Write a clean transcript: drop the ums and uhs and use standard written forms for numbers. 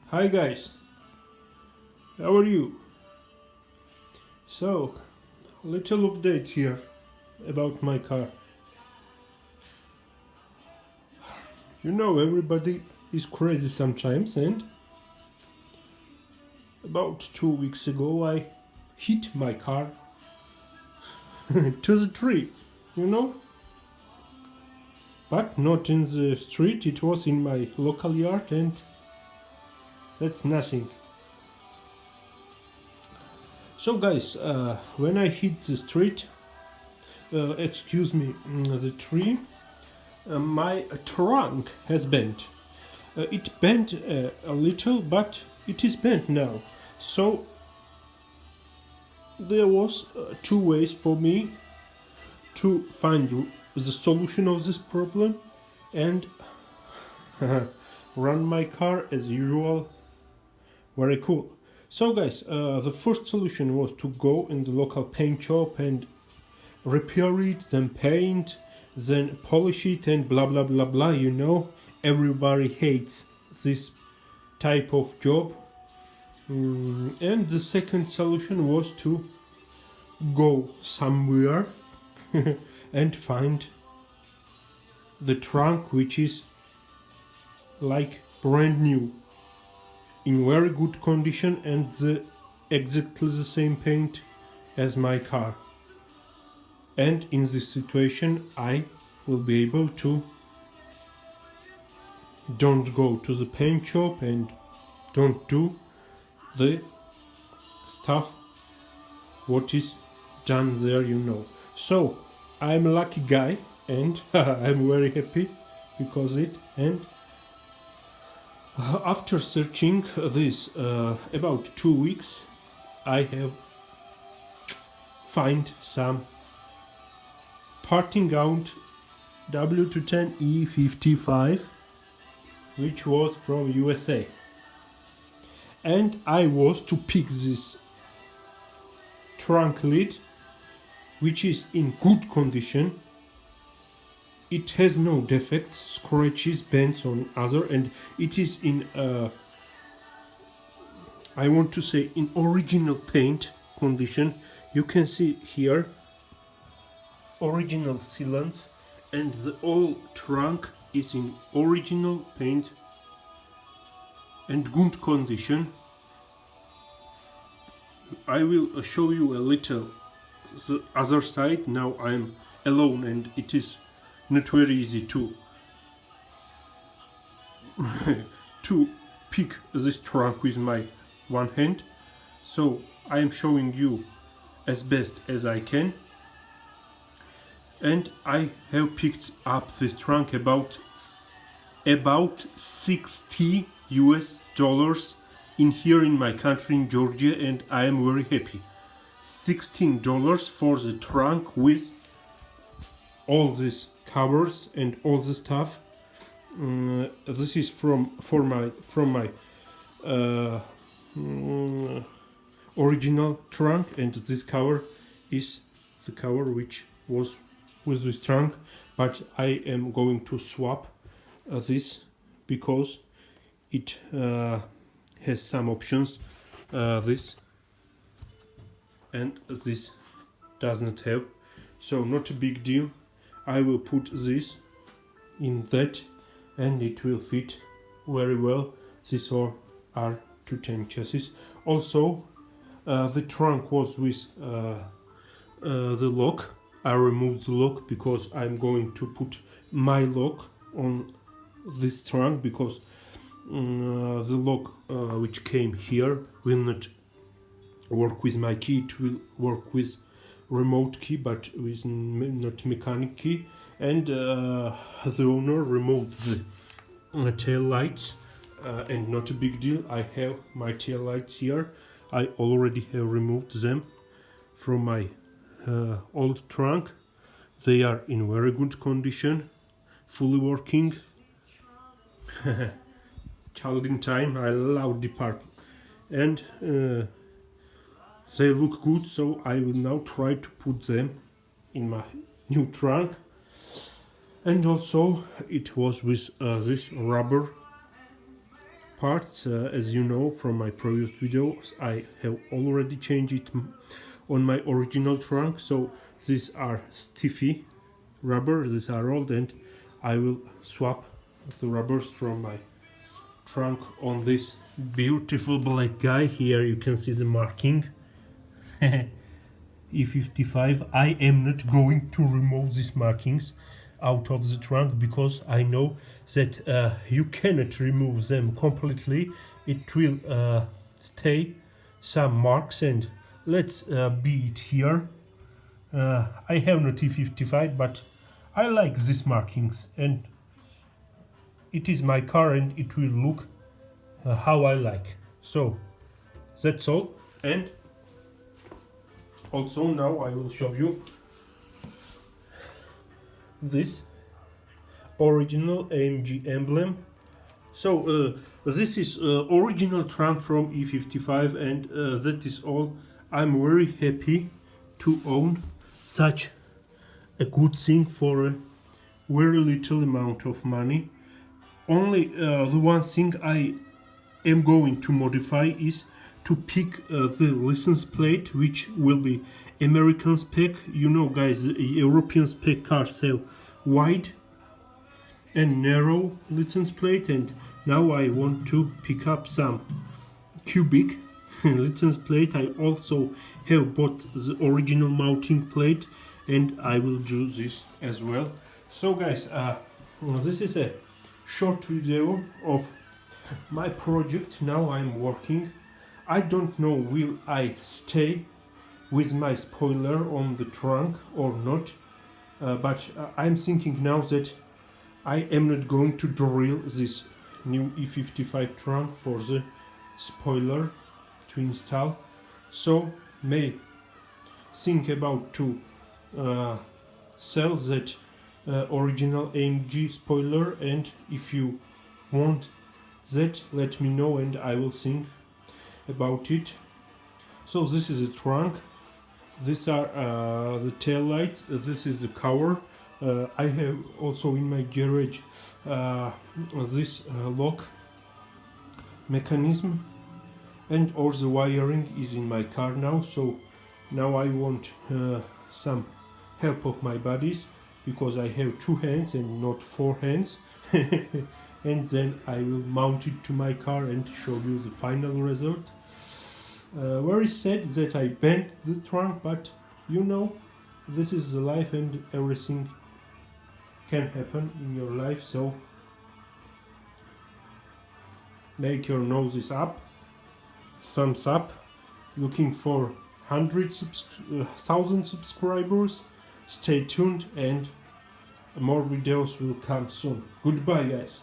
Hi guys, how are you? So, little update here about my car. You know, everybody is crazy sometimes, and about 2 weeks ago I hit my car to the tree, you know? But not in the street, it was in my local yard, and that's nothing. So guys, when I hit the street, the tree, my trunk has bent. It bent a little, but it is bent now. So there was two ways for me to find the solution of this problem and run my car as usual. Very cool. So guys, the first solution was to go in the local paint shop and repair it, then paint, then polish it, and blah blah blah blah. You know, everybody hates this type of job. And the second solution was to go somewhere and find the trunk which is like brand new, in very good condition, and exactly the same paint as my car. And in this situation I will be able to don't go to the paint shop and don't do the stuff what is done there, you know. So I'm a lucky guy, and I'm very happy because it. And after searching this about 2 weeks, I have find some parting out W210 E55, which was from USA. And I was to pick this trunk lid, which is in good condition. It has no defects, scratches, bends on other, and it is in I want to say in original paint condition. You can see here original sealants, and the whole trunk is in original paint and good condition. I will show you a little the other side. Now I'm alone and it is not very easy to to pick this trunk with my one hand, so I am showing you as best as I can. And I have picked up this trunk about $60 in here in my country, in Georgia, and I am very happy. $16 for the trunk with all these covers and all the stuff. This is from my original trunk, and this cover is the cover which was with this trunk, but I am going to swap this because it has some options. This and this does not have, so not a big deal. I will put this in that and it will fit very well. These are R210 chassis. Also the trunk was with the lock. I removed the lock because I'm going to put my lock on this trunk, because the lock which came here will not work with my key. It will work with remote key, but with not mechanic key. And the owner removed the tail lights, and not a big deal. I have my tail lights here. I already have removed them from my old trunk. They are in very good condition, fully working. Challenging time, I love the park, and they look good, so I will now try to put them in my new trunk. And also it was with this rubber parts, as you know from my previous videos, I have already changed it on my original trunk. So these are stiffy rubber, these are old, and I will swap the rubbers from my trunk on this beautiful black guy. Here you can see the marking E55. I am not going to remove these markings out of the trunk because I know that you cannot remove them completely. It will stay some marks, and let's be it here. I have no E55, but I like these markings, and it is my car and it will look how I like. So that's all. And also now I will show you this original AMG emblem. So this is original trunk from E55, and that is all. I'm very happy to own such a good thing for a very little amount of money. Only the one thing I am going to modify is to pick the license plate, which will be American spec. You know, guys, the European spec cars have wide and narrow license plate, and now I want to pick up some cubic license plate. I also have bought the original mounting plate, and I will do this as well. So guys, this is a short video of my project. Now I'm working. I don't know will I stay with my spoiler on the trunk or not, but I'm thinking now that I am not going to drill this new E55 trunk for the spoiler to install. So may think about to sell that original AMG spoiler, and if you want that, let me know and I will think about it. So this is the trunk, these are the tail lights, this is the cover. I have also in my garage this lock mechanism, and all the wiring is in my car now. So now I want some help of my buddies, because I have 2 hands and not 4 hands. And then I will mount it to my car and show you the final result. Very sad that I bent the trunk, but you know, this is the life and everything can happen in your life. So make your noses up, thumbs up. Looking for 1,000 subscribers. Stay tuned and more videos will come soon. Goodbye, guys.